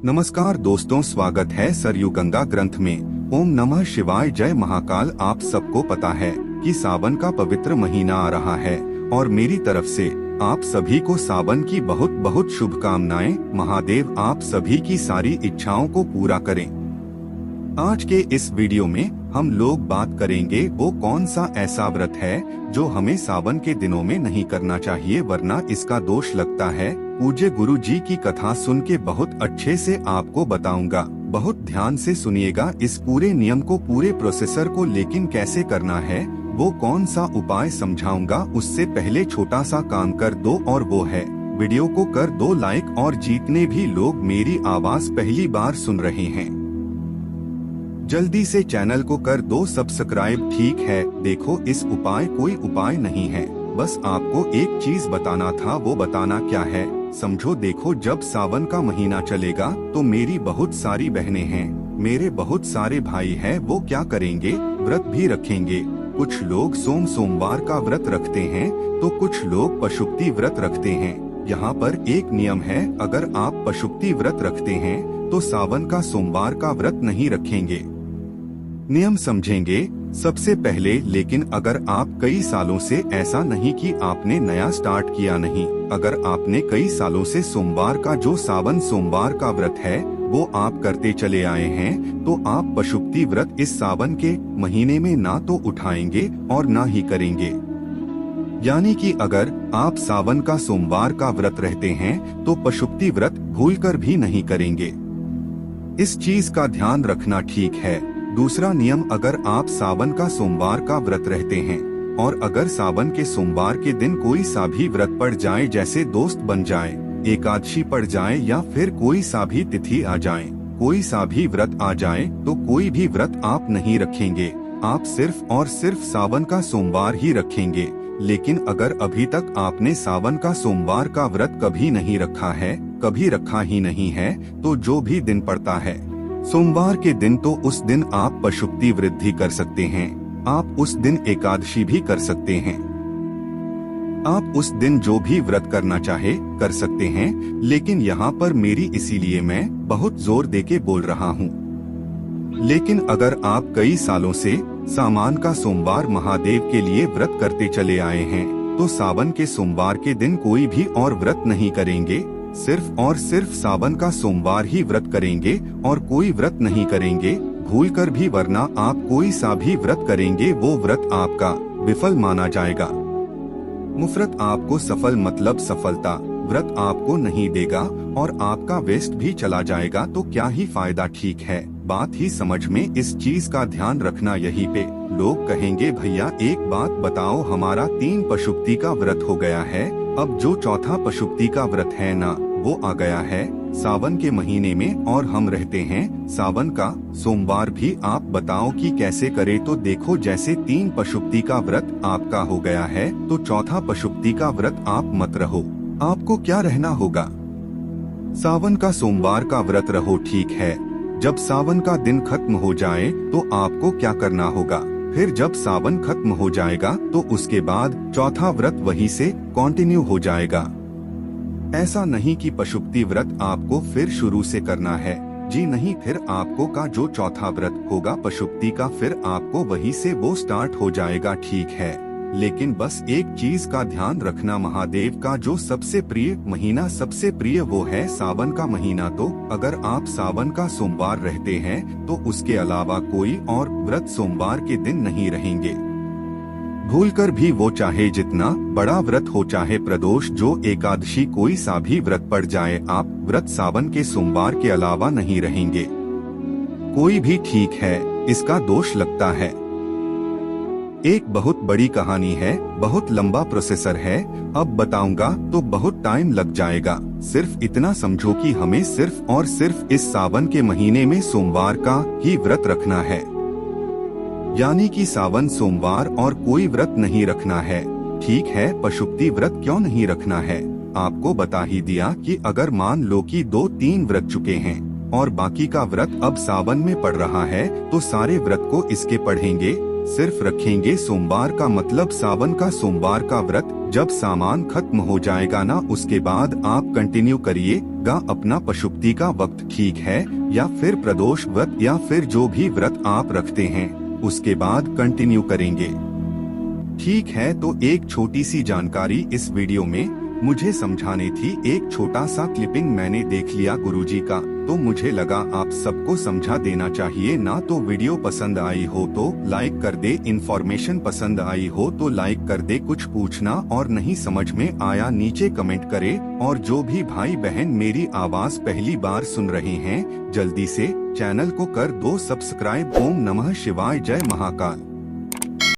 नमस्कार दोस्तों, स्वागत है सरयू गंगा ग्रंथ में। ओम नमः शिवाय, जय महाकाल। आप सबको पता है कि सावन का पवित्र महीना आ रहा है और मेरी तरफ से आप सभी को सावन की बहुत बहुत शुभकामनाएं। महादेव आप सभी की सारी इच्छाओं को पूरा करें। आज के इस वीडियो में हम लोग बात करेंगे वो कौन सा ऐसा व्रत है जो हमें सावन के दिनों में नहीं करना चाहिए, वरना इसका दोष लगता है। पूज्य गुरु जी की कथा सुन के बहुत अच्छे से आपको बताऊंगा। बहुत ध्यान से सुनिएगा इस पूरे नियम को, पूरे प्रोसेसर को। लेकिन कैसे करना है, वो कौन सा उपाय समझाऊंगा। उससे पहले छोटा सा काम कर दो, और वो है वीडियो को कर दो लाइक। और जितने भी लोग मेरी आवाज पहली बार सुन रहे हैं, जल्दी से चैनल को कर दो सब्सक्राइब। ठीक है, देखो इस उपाय कोई उपाय नहीं है, बस आपको एक चीज बताना था। वो बताना क्या है समझो। देखो, जब सावन का महीना चलेगा तो मेरी बहुत सारी बहनें हैं, मेरे बहुत सारे भाई हैं, वो क्या करेंगे, व्रत भी रखेंगे। कुछ लोग सोमवार का व्रत रखते हैं तो कुछ लोग पशुपति व्रत रखते हैं। यहाँ पर एक नियम है, अगर आप पशुपति व्रत रखते हैं तो सावन का सोमवार का व्रत नहीं रखेंगे। नियम समझेंगे सबसे पहले। लेकिन अगर आप कई सालों से ऐसा नहीं कि आपने नया स्टार्ट किया नहीं, अगर आपने कई सालों से सोमवार का जो सावन सोमवार का व्रत है वो आप करते चले आए हैं, तो आप पशुपति व्रत इस सावन के महीने में ना तो उठाएंगे और ना ही करेंगे। यानी कि अगर आप सावन का सोमवार का व्रत रहते हैं तो पशुपति व्रत भूलकर भी नहीं करेंगे। इस चीज का ध्यान रखना, ठीक है। दूसरा नियम, अगर आप सावन का सोमवार का व्रत रहते हैं और अगर सावन के सोमवार के दिन कोई सा भी व्रत पड़ जाए, जैसे दोस्त बन जाए, एकादशी पड़ जाए, या फिर कोई सा भी तिथि आ जाए, कोई सा भी व्रत आ जाए, तो कोई भी व्रत आप नहीं रखेंगे। आप सिर्फ और सिर्फ सावन का सोमवार ही रखेंगे। लेकिन अगर अभी तक आपने सावन का सोमवार का व्रत कभी नहीं रखा है, कभी रखा ही नहीं है, तो जो भी दिन पड़ता है सोमवार के दिन, तो उस दिन आप पशुपति वृद्धि कर सकते हैं। आप उस दिन एकादशी भी कर सकते हैं। आप उस दिन जो भी व्रत करना चाहे कर सकते हैं। लेकिन यहाँ पर मेरी इसीलिए मैं बहुत जोर देके बोल रहा हूँ। लेकिन अगर आप कई सालों से सावन का सोमवार महादेव के लिए व्रत करते चले आए हैं, तो सावन के सोमवार के दिन कोई भी और व्रत नहीं करेंगे। सिर्फ और सिर्फ सावन का सोमवार ही व्रत करेंगे और कोई व्रत नहीं करेंगे भूलकर भी, वरना आप कोई सा भी व्रत करेंगे वो व्रत आपका विफल माना जाएगा। मुफ्रत आपको सफल मतलब सफलता व्रत आपको नहीं देगा और आपका वेस्ट भी चला जाएगा, तो क्या ही फायदा। ठीक है, बात ही समझ में। इस चीज का ध्यान रखना। यहीं पे लोग कहेंगे, भैया एक बात बताओ, हमारा 3 पशुपति का व्रत हो गया है, अब जो चौथा पशुपति का व्रत है ना, वो आ गया है सावन के महीने में, और हम रहते हैं सावन का सोमवार भी। आप बताओ कि कैसे करे। तो देखो, जैसे 3 पशुपति का व्रत आपका हो गया है, तो चौथा पशुपति का व्रत आप मत रहो। आपको क्या रहना होगा, सावन का सोमवार का व्रत रहो। ठीक है, जब सावन का दिन खत्म हो जाए तो आपको क्या करना होगा, फिर जब सावन खत्म हो जाएगा तो उसके बाद चौथा व्रत वहीं से कंटिन्यू हो जाएगा। ऐसा नहीं कि पशुपति व्रत आपको फिर शुरू से करना है, जी नहीं। फिर आपको का जो चौथा व्रत होगा पशुपति का, फिर आपको वहीं से वो स्टार्ट हो जाएगा। ठीक है, लेकिन बस एक चीज का ध्यान रखना, महादेव का जो सबसे प्रिय महीना, सबसे प्रिय वो है सावन का महीना। तो अगर आप सावन का सोमवार रहते हैं तो उसके अलावा कोई और व्रत सोमवार के दिन नहीं रहेंगे। भूलकर भी, वो चाहे जितना बड़ा व्रत हो, चाहे प्रदोष जो एकादशी कोई सा भी व्रत पड़ जाए, आप व्रत सावन के सोमवार के अलावा नहीं रहेंगे कोई भी। ठीक है, इसका दोष लगता है। एक बहुत बड़ी कहानी है, बहुत लंबा प्रोसेसर है, अब बताऊंगा तो बहुत टाइम लग जाएगा। सिर्फ इतना समझो कि हमें सिर्फ और सिर्फ इस सावन के महीने में सोमवार का ही व्रत रखना है। यानी कि सावन सोमवार और कोई व्रत नहीं रखना है। ठीक है, पशुपति व्रत क्यों नहीं रखना है, आपको बता ही दिया कि अगर मान लो कि 2-3 व्रत चुके हैं और बाकी का व्रत अब सावन में पड़ रहा है, तो सारे व्रत को इसके पढ़ेंगे। सिर्फ रखेंगे सोमवार का मतलब सावन का सोमवार का व्रत। जब सामान खत्म हो जाएगा ना, उसके बाद आप कंटिन्यू करिएगा अपना पशुपति का वक्त, ठीक है? या फिर प्रदोष व्रत या फिर जो भी व्रत आप रखते हैं उसके बाद कंटिन्यू करेंगे, ठीक है? तो एक छोटी सी जानकारी इस वीडियो में मुझे समझानी थी। एक छोटा सा क्लिपिंग मैंने देख लिया गुरुजी का, तो मुझे लगा आप सबको समझा देना चाहिए ना। तो वीडियो पसंद आई हो तो लाइक कर दे, इन्फॉर्मेशन पसंद आई हो तो लाइक कर दे, कुछ पूछना और नहीं समझ में आया नीचे कमेंट करे। और जो भी भाई बहन मेरी आवाज पहली बार सुन रहे हैं, जल्दी से चैनल को कर दो सब्सक्राइब। ओम नमः शिवाय, जय महाकाल।